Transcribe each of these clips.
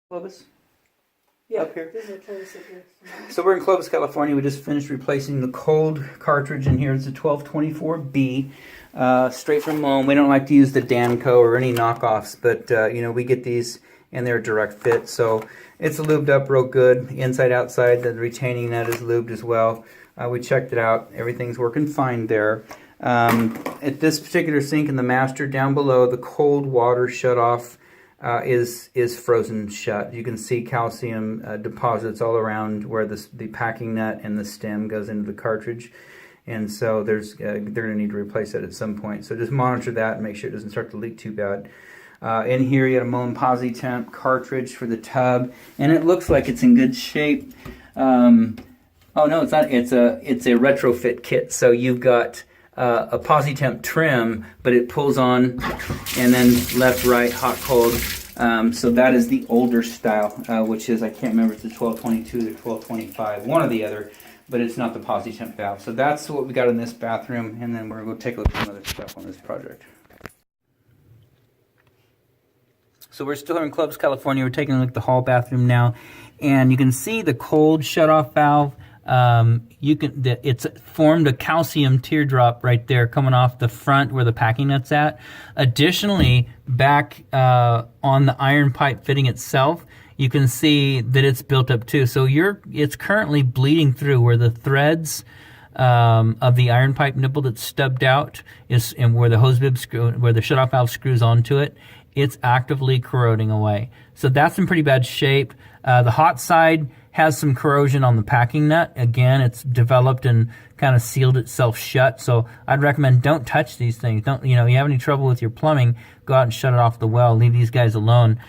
Clovis? Yeah, Up here. there's a Clovis up here. So we're in Clovis, California. We just finished replacing the cold cartridge in here. It's a 1224B, straight from home. We don't like to use the Danco or any knockoffs, but we get these and they're a direct fit. So it's lubed up real good, inside, outside. The retaining nut is lubed as well. We checked it out. Everything's working fine there. At this particular sink in the master down below, the cold water shutoff is frozen shut. You can see calcium deposits all around where the packing nut and the stem goes into the cartridge, and so they're going to need to replace that at some point. So just monitor that and make sure it doesn't start to leak too bad. In here you got a Moen Posi-Temp cartridge for the tub, and it looks like it's in good shape. Oh no, it's not. It's a retrofit kit. So you've got a Posi-Temp trim, but it pulls on and then left, right, hot, cold. So that is the older style, which is, I can't remember if it's the 1222 or 1225, one or the other, but it's not the Posi-Temp valve. So that's what we got in this bathroom, and then we're going to take a look at some other stuff on this project. So we're still here in Clovis, California. We're taking a look at the hall bathroom now, and you can see the cold shutoff valve. It's formed a calcium teardrop right there coming off the front where the packing nut's at. Additionally, back on the iron pipe fitting itself, you can see that it's built up too. So it's currently bleeding through where the threads of the iron pipe nipple that's stubbed out is, and where the hose bib screw, where the shutoff valve screws onto it. It's actively corroding away. So that's in pretty bad shape. The hot side has some corrosion on the packing nut. Again, it's developed and kind of sealed itself shut. So I'd recommend don't touch these things. Don't, you have any trouble with your plumbing, go out and shut it off the well. Leave these guys alone.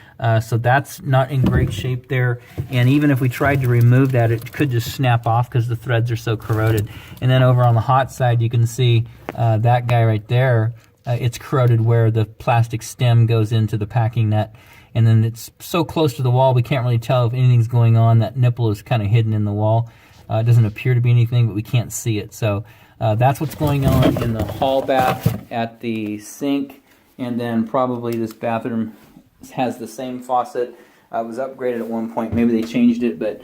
So that's not in great shape there. And even if we tried to remove that, it could just snap off because the threads are so corroded. And then over on the hot side, you can see that guy right there. It's corroded where the plastic stem goes into the packing nut. And then it's so close to the wall, we can't really tell if anything's going on. That nipple is kind of hidden in the wall. It doesn't appear to be anything, but we can't see it. So that's what's going on in the hall bath at the sink. And then probably this bathroom has the same faucet. It was upgraded at one point. Maybe they changed it, but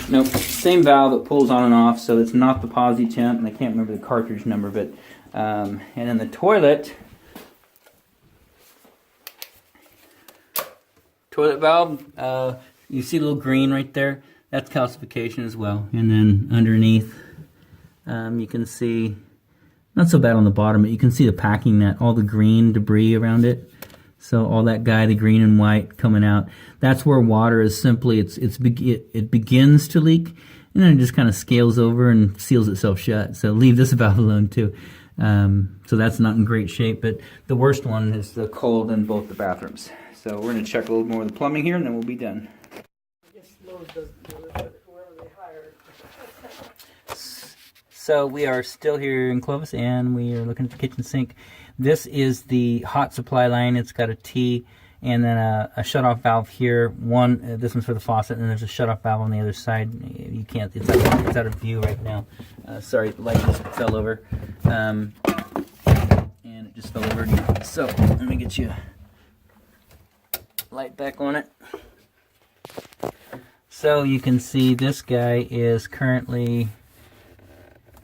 nope. Same valve that pulls on and off, so it's not the Posi-Temp, and I can't remember the cartridge number, but and then the toilet valve, you see a little green right there, that's calcification as well. And then underneath, you can see, not so bad on the bottom, but you can see the packing nut, all the green debris around it. So all that guy, the green and white coming out, that's where water is simply, it begins to leak, and then it just kind of scales over and seals itself shut. So leave this valve alone too. So that's not in great shape, but the worst one is the cold in both the bathrooms. So we're going to check a little more of the plumbing here, and then we'll be done. I guess Lowe's doesn't do it, but whoever they hire. So we are still here in Clovis, and we are looking at the kitchen sink. This is the hot supply line. It's got a T and then a shutoff valve here. This one's for the faucet, and then there's a shutoff valve on the other side. You can't. It's out of view right now. Sorry, the light just fell over, and it just fell over again. So let me get you light back on it. So you can see this guy is currently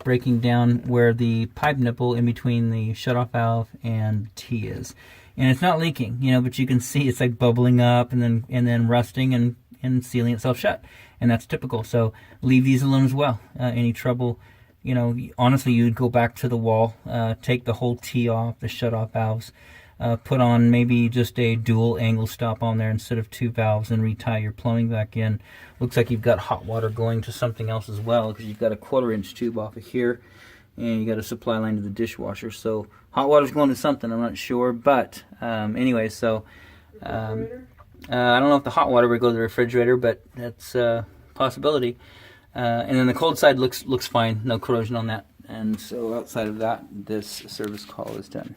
breaking down where the pipe nipple in between the shutoff valve and T is, and it's not leaking, but you can see it's like bubbling up and then rusting and sealing itself shut, and that's typical. So leave these alone as well. Any trouble, honestly, you'd go back to the wall, take the whole T off, the shutoff valves. Put on maybe just a dual angle stop on there instead of two valves, and retie your plumbing back in. Looks like you've got hot water going to something else as well, because you've got a 1/4-inch tube off of here, and you got a supply line to the dishwasher. So hot water's going to something, I'm not sure, but anyway, so I don't know if the hot water would go to the refrigerator, but that's a possibility. And then the cold side looks fine, no corrosion on that. And so outside of that, this service call is done.